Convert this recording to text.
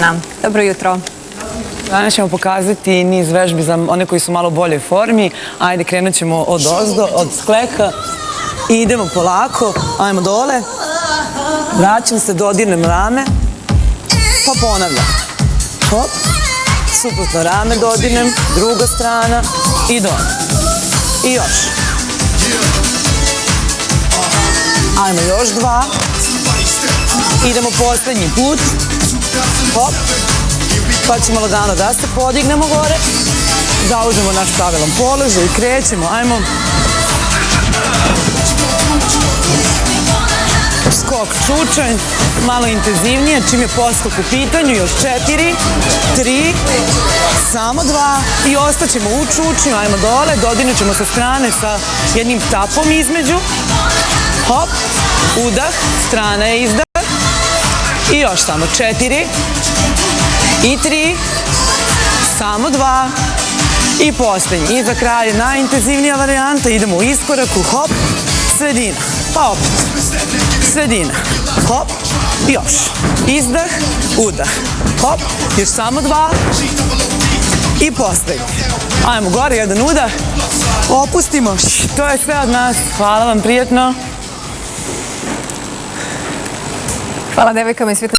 Ivana. Dobro jutro. Danas ćemo pokazati niz vežbi za one koji su malo bolje formi. Ajde, krenut ćemo od ozdo, od skleka. I idemo polako. Ajmo dole. Vraćam se, dodirnem rame. Pa ponavljam. Hop. Suprotno rame dodirnem. Druga strana. I dole. I još. Ajmo još dva. Idemo poslednji put. Hop. Pa ćemo lagano da se podignemo gore. Zaužemo naš pravilan položaj i krećemo. Ajmo. Skok čučanj. Malo intenzivnije. Čim je poskok u pitanju. Još 4, 3, samo 2. I ostaćemo u čučnju. Ajmo dole. Dodirnut ćemo sa strane sa jednim tapom između. Hop. Udah. Strana je izdah. I još samo 4. I 3, samo 2 i posljednji. I za kraj najintenzivnija varijanta. Idemo u iskoraku, hop, sredina, pa opet, sredina, hop, još. Izdah, udah, hop, još samo 2 i posljednji. Ajmo gore, jedan udah, opustimo. To je sve od nas. Hvala vam, prijatno. Hvala devojkama i svi